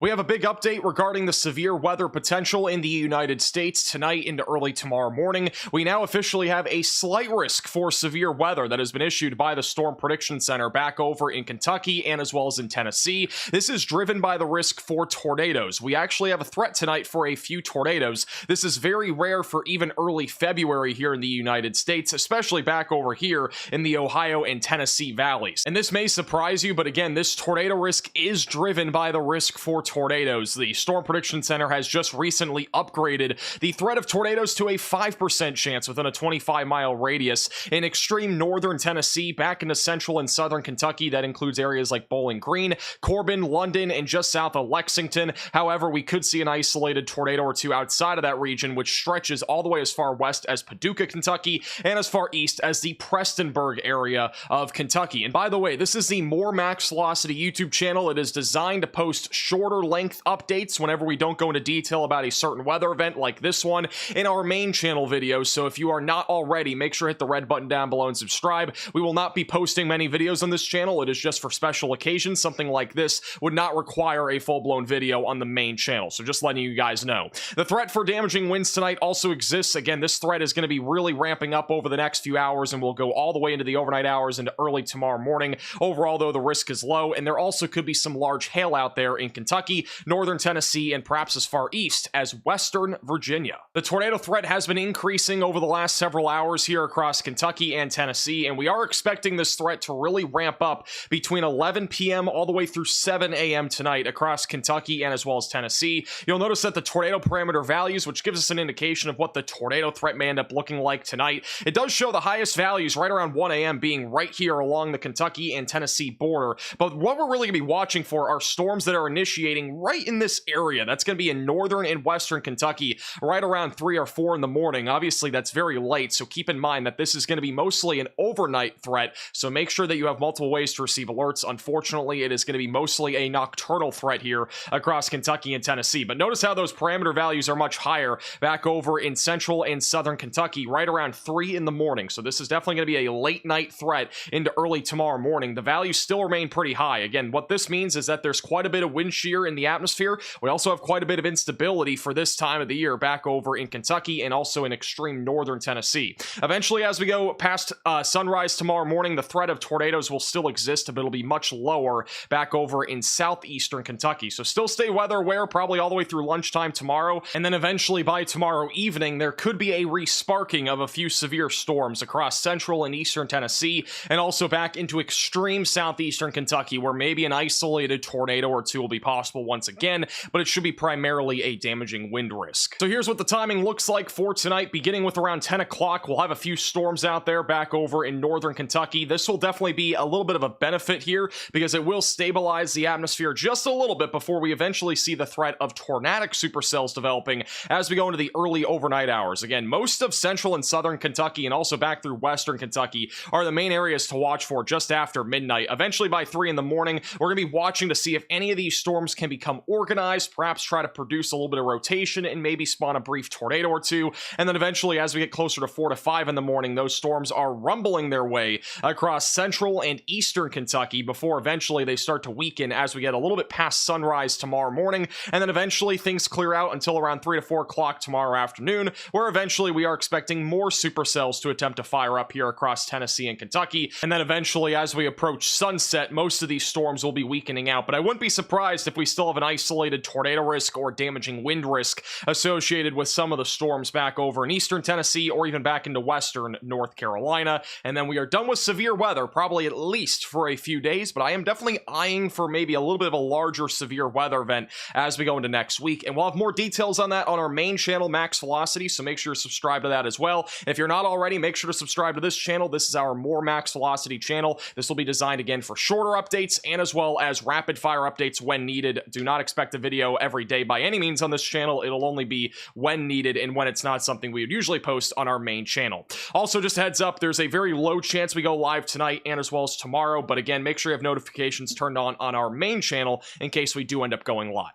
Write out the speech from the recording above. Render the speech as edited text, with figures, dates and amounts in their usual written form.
We have a big update regarding the severe weather potential in the United States tonight into early tomorrow morning. We now officially have a slight risk for severe weather that has been issued by the Storm Prediction Center back over in Kentucky and as well as in Tennessee. This is driven by the risk for tornadoes. We actually have a threat tonight for a few tornadoes. This is very rare for even early February here in the United States, especially back over here in the Ohio and Tennessee valleys. And this may surprise you, but again, this tornado risk is driven by the risk for tornadoes. The Storm Prediction Center has just recently upgraded the threat of tornadoes to a 5% chance within a 25-mile radius in extreme northern Tennessee back into central and southern Kentucky. That includes areas like Bowling Green, Corbin, London, and just south of Lexington. However, we could see an isolated tornado or two outside of that region, which stretches all the way as far west as Paducah, Kentucky, and as far east as the Prestonburg area of Kentucky. And by the way, this is the More Max Velocity YouTube channel. It is designed to post shorter length updates whenever we don't go into detail about a certain weather event like this one in our main channel videos. So if you are not already, make sure to hit the red button down below and subscribe. We will not be posting many videos on this channel. It is just for special occasions. Something like this would not require a full-blown video on the main channel. So just letting you guys know. The threat for damaging winds tonight also exists. Again, this threat is going to be really ramping up over the next few hours and will go all the way into the overnight hours into early tomorrow morning. Overall, though, the risk is low, and there also could be some large hail out there in Kentucky, northern Tennessee, and perhaps as far east as western Virginia. The tornado threat has been increasing over the last several hours here across Kentucky and Tennessee, and we are expecting this threat to really ramp up between 11 p.m. all the way through 7 a.m. tonight across Kentucky and as well as Tennessee. You'll notice that the tornado parameter values, which gives us an indication of what the tornado threat may end up looking like tonight, it does show the highest values right around 1 a.m. being right here along the Kentucky and Tennessee border. But what we're really going to be watching for are storms that are initiating right in this area. That's going to be in northern and western Kentucky right around 3 or 4 in the morning. Obviously, that's very late, so keep in mind that this is going to be mostly an overnight threat, so make sure that you have multiple ways to receive alerts. Unfortunately, it is going to be mostly a nocturnal threat here across Kentucky and Tennessee. But notice how those parameter values are much higher back over in central and southern Kentucky right around 3 in the morning. So this is definitely going to be a late night threat into early tomorrow morning. The values still remain pretty high. Again, what this means is that there's quite a bit of wind shear in the atmosphere. We also have quite a bit of instability for this time of the year back over in Kentucky and also in extreme northern Tennessee. Eventually, as we go past sunrise tomorrow morning, the threat of tornadoes will still exist, but it'll be much lower back over in southeastern Kentucky. So still stay weather aware probably all the way through lunchtime tomorrow, and then eventually by tomorrow evening, there could be a resparking of a few severe storms across central and eastern Tennessee, and also back into extreme southeastern Kentucky, where maybe an isolated tornado or two will be possible once again, but it should be primarily a damaging wind risk. So here's what the timing looks like for tonight. Beginning with around 10 o'clock, we'll have a few storms out there back over in northern Kentucky. This will definitely be a little bit of a benefit here because it will stabilize the atmosphere just a little bit before we eventually see the threat of tornadic supercells developing as we go into the early overnight hours. Again, most of central and southern Kentucky and also back through western Kentucky are the main areas to watch for just after midnight. Eventually by 3 in the morning, we're going to be watching to see if any of these storms can become organized, perhaps try to produce a little bit of rotation and maybe spawn a brief tornado or two. And then eventually, as we get closer to 4 to 5 in the morning, those storms are rumbling their way across central and eastern Kentucky before eventually they start to weaken as we get a little bit past sunrise tomorrow morning. And then eventually things clear out until around 3 to 4 o'clock tomorrow afternoon, where eventually we are expecting more supercells to attempt to fire up here across Tennessee and Kentucky. And then eventually, as we approach sunset, most of these storms will be weakening out. But I wouldn't be surprised if we still have an isolated tornado risk or damaging wind risk associated with some of the storms back over in eastern Tennessee or even back into western North Carolina. And then we are done with severe weather, probably at least for a few days, but I am definitely eyeing for maybe a little bit of a larger severe weather event as we go into next week. And we'll have more details on that on our main channel, Max Velocity, so make sure to subscribe to that as well. If you're not already, make sure to subscribe to this channel. This is our More Max Velocity channel. This will be designed again for shorter updates and as well as rapid fire updates when needed. Do not expect a video every day by any means on this channel. It'll only be when needed and when it's not something we would usually post on our main channel. Also, just a heads up, there's a very low chance we go live tonight and as well as tomorrow, but again, make sure you have notifications turned on our main channel in case we do end up going live.